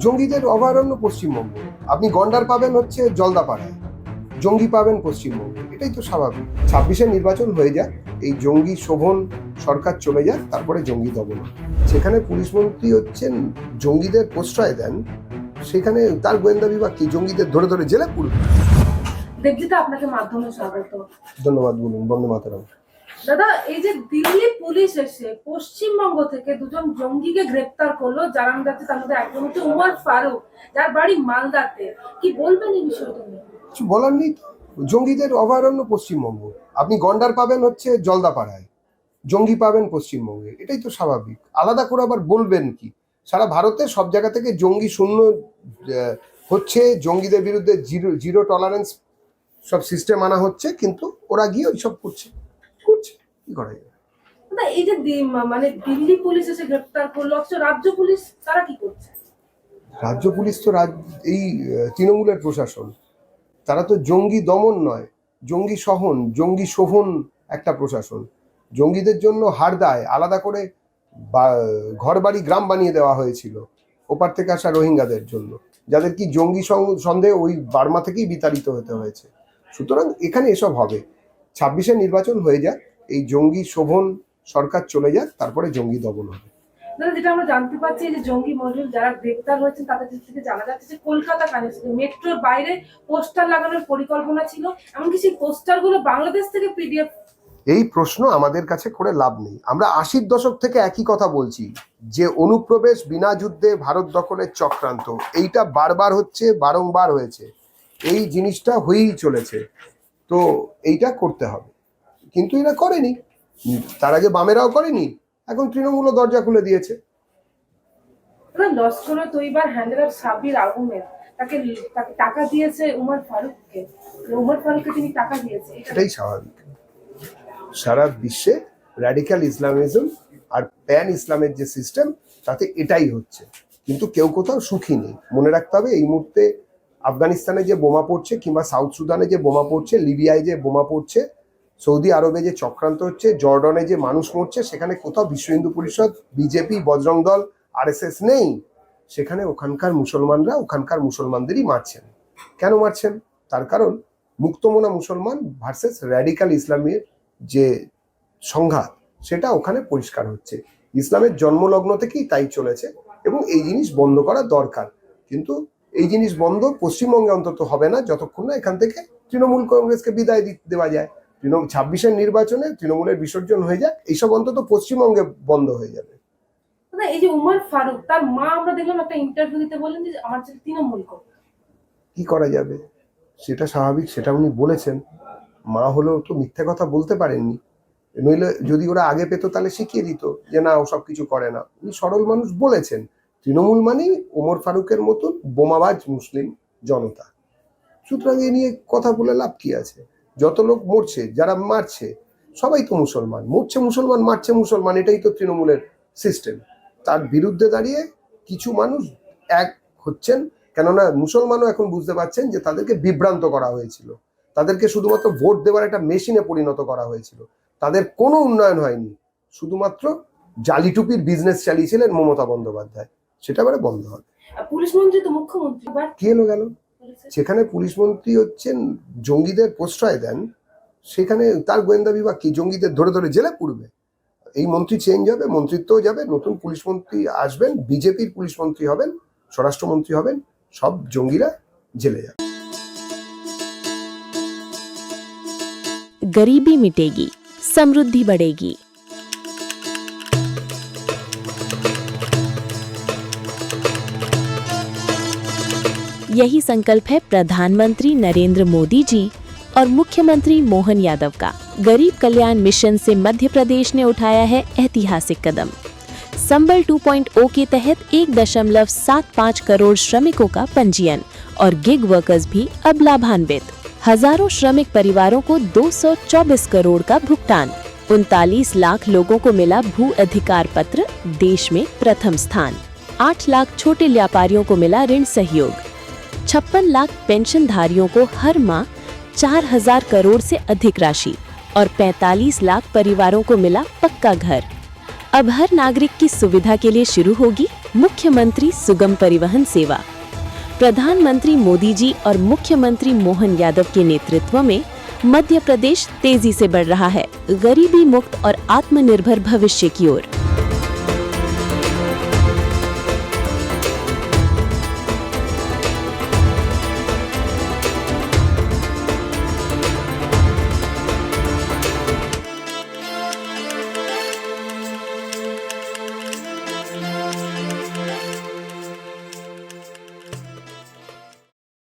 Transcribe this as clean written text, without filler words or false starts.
জঙ্গিদের অভয়ারণ্য পশ্চিমবঙ্গ। আপনি গন্ডার পাবেন হচ্ছে জলদাপাড়ায়, জঙ্গি পাবেন পশ্চিমবঙ্গে, এটাই তো স্বাভাবিক। 26-এর নির্বাচন হয়ে যাক, এই জঙ্গি শোভন সরকার চলে যাক, তারপরে জঙ্গি দমন। সেখানে পুলিশ মন্ত্রী হচ্ছেন জঙ্গিদের প্রশ্রয় দেন, সেখানে তার গোয়েন্দা বিভাগ কি জঙ্গিদের ধরে ধরে জেলে পুরবে? দেবজিতা, আপনাকে মাধ্যমে স্বাগত। ধন্যবাদ। বলুন। বন্দে মাতরম। দাদা, এই যে দিল্লি পুলিশ এসে পশ্চিমবঙ্গ থেকে দুজন জঙ্গিকে গ্রেপ্তার করলো, জানান যাচ্ছে তার মধ্যে একজন হচ্ছে উমর ফারুক, যার বাড়ি মালদাতে। কি বলবেন এই বিষয়টা নিয়ে? কিছু বলার নেই তো। জঙ্গিদের অভয়ারণ্য পশ্চিমবঙ্গ। আপনি গন্ডার পাবেন হচ্ছে জলদাপাড়ায়, জঙ্গি পাবেন পশ্চিমবঙ্গে, এটাই তো স্বাভাবিক। আলাদা করে আবার বলবেন কি? সারা ভারতে সব জায়গা থেকে জঙ্গি শূন্য হচ্ছে, জঙ্গিদের বিরুদ্ধে জিরো জিরো টলারেন্স সব সিস্টেম আনা হচ্ছে, কিন্তু ওরা গিয়ে ওইসব করছে করছে কি করা যায়? দাদা, এই যে মানে দিল্লি পুলিশ এসে গ্রেপ্তার করলো, অথচ রাজ্য পুলিশ তারা কি করছে? রাজ্য পুলিশ তো এই তৃণমূলের প্রশাসন। তারা তো জঙ্গি দমন নয়, জঙ্গি সহন, জঙ্গি শোভন একটা প্রশাসন। জঙ্গিদের জন্য হারদায় আলাদা করে ঘর বাড়ি গ্রাম বানিয়ে দেওয়া হয়েছিল ওপার থেকে আসা রোহিঙ্গাদের জন্য, যাদের কি জঙ্গি সন্দেহে ওই বার্মা থেকেই বিতাড়িত হতে হয়েছে। সুতরাং এখানে এসব হবে। 26-এর নির্বাচন হয়ে যাক, এই জঙ্গি শোভন সরকার চলে যাক, তারপরে জঙ্গি দমন হবে। দাদা, যেটা আমরা জানতে পারছি, যে জঙ্গি মডেল যারা গ্রেপ্তার হয়েছেন তাদের থেকে জানা যাচ্ছে যে কলকাতা কানেকশন মেট্রোর বাইরে পোস্টার লাগানোর পরিকল্পনা ছিল, এমনকি সেই পোস্টার গুলো বাংলাদেশ থেকে পিডিএফ। এই প্রশ্ন আমাদের কাছে করে লাভ নেই। আমরা 80-র দশক থেকে একই কথা বলছি যে অনুপ্রবেশ বিনা যুদ্ধে ভারত দখলের চক্রান্ত, এইটা বারবার হচ্ছে, বারংবার হয়েছে, এই জিনিসটা হয়েই চলেছে। তো এইটা করতে হবে, কিন্তু এরা করেনি। তার আগে বামেরাও করেনি, এখন তৃণমূলও দরজা খুলে দিয়েছে। লস্কর তৈবার হ্যান্ডেলার সাবির আহমেদ তাকে তাকে টাকা দিয়েছে উমর ফারুককে, তিনি টাকা দিয়েছে। এটাই স্বাভাবিক। সারা বিশ্বে র্যাডিক্যাল ইসলামিজম আর প্যান ইসলামের যে সিস্টেম, তাতে এটাই হচ্ছে। কিন্তু কেউ কোথাও সুখী নেই। মনে রাখতে হবে, এই মুহূর্তে আফগানিস্তানে যে বোমা পড়ছে, কিংবা সাউথ সুদানে যে বোমা পড়ছে, লিবিয়ায় যে বোমা পড়ছে, সৌদি আরবে যে চক্রান্ত হচ্ছে, জর্ডনে যে মানুষ মরছে, সেখানে কোথাও বিশ্ব হিন্দু পরিষদ, বিজেপি, বজরং দল, আরএসএস নেই। সেখানে ওখানকার মুসলমানরা ওখানকার মুসলমানদেরই মারছেন। কেন মারছেন? তার কারণ মুক্তমনা মুসলমান ভার্সেস র্যাডিক্যাল ইসলামের যে সংঘাত, সেটা ওখানে পরিষ্কার হচ্ছে। ইসলামের জন্মলগ্ন থেকেই তাই চলেছে, এবং এই জিনিস বন্ধ করা দরকার। কিন্তু এই জিনিস বন্ধ পশ্চিমবঙ্গে অন্তত হবে না যতক্ষণ না এখান থেকে তৃণমূল কংগ্রেসকে বিদায় দেওয়া যায়। 26-এর নির্বাচনে তৃণমূলের বিসর্জন হয়ে যায়, এইসব অন্তত পশ্চিমবঙ্গে বন্ধ হয়ে যাবে। এই যে উমর ফারুক, তার মা আমরা দেখলাম একটা ইন্টারভিউ দিতে বললেন যে আমার ছেলে তৃণমূল করে। কি করা যাবে? সেটা স্বাভাবিক, সেটা উনি বলেছেন। মা হলেও তো মিথ্যে কথা বলতে পারেননি। নইলে যদি ওরা আগে পেতো তাহলে শিখিয়ে দিত যে না, ও সব কিছু করে না। উনি সরল মানুষ বলেছেন, তৃণমূল মানেই ওমর ফারুকের মতন বোমাবাজ মুসলিম জনতা। সুতরাং এ নিয়ে কথা বলে লাভ কি আছে? যত লোক মরছে, যারা মারছে, সবাই তো মুসলমান। মরছে মুসলমান, মারছে মুসলমান, এটাই তো তৃণমূলের সিস্টেম। তার বিরুদ্ধে দাঁড়িয়ে কিছু মানুষ এক হচ্ছেন, কেননা মুসলমানও এখন বুঝতে পারছেন যে তাদেরকে বিভ্রান্ত করা হয়েছিল, তাদেরকে শুধুমাত্র ভোট দেওয়ার একটা মেশিনে পরিণত করা হয়েছিল। তাদের কোনো উন্নয়ন হয়নি, শুধুমাত্র জালিটুপির বিজনেস চালিয়েছিলেন মমতা বন্দ্যোপাধ্যায়। সেটা এবারে বন্ধ হবে। পুলিশ মন্ত্রী তো মুখ্যমন্ত্রী, কি এলো গেল? সেখানে পুলিশ মন্ত্রী হচ্ছেন জঙ্গিদের প্রশ্রয় দেন, সেখানে তার গোয়েন্দা বিভাগ কি জঙ্গিদের ধরে ধরে জেলে পুরবে? এই মন্ত্রী চেঞ্জ হবে, মন্ত্রিত্বও যাবে, নতুন পুলিশ মন্ত্রী আসবেন, বিজেপির পুলিশ মন্ত্রী হবেন, স্বরাষ্ট্রমন্ত্রী হবেন, সব জঙ্গিরা জেলে যাবে। गरीबी मिटेगी, समृद्धि बढ़ेगी। यही संकल्प है प्रधानमंत्री नरेंद्र मोदी जी और मुख्यमंत्री मोहन यादव का। गरीब कल्याण मिशन से मध्य प्रदेश ने उठाया है ऐतिहासिक कदम। संबल 2.0 के तहत 1.75 करोड़ श्रमिकों का पंजीयन और गिग वर्कर्स भी अब लाभान्वित। हजारों श्रमिक परिवारों को 224 करोड़ का भुगतान। 39 लाख लोगों को मिला भू अधिकार पत्र, देश में प्रथम स्थान। 8 लाख छोटे व्यापारियों को मिला ऋण सहयोग। 56 लाख पेंशनधारियों को हर माह 4,000 करोड़ से अधिक राशि और 45 लाख परिवारों को मिला पक्का घर। अब हर नागरिक की सुविधा के लिए शुरू होगी मुख्यमंत्री सुगम परिवहन सेवा। प्रधानमंत्री मोदी जी और मुख्यमंत्री मोहन यादव के नेतृत्व में मध्य प्रदेश तेजी से बढ़ रहा है गरीबी मुक्त और आत्मनिर्भर भविष्य की ओर।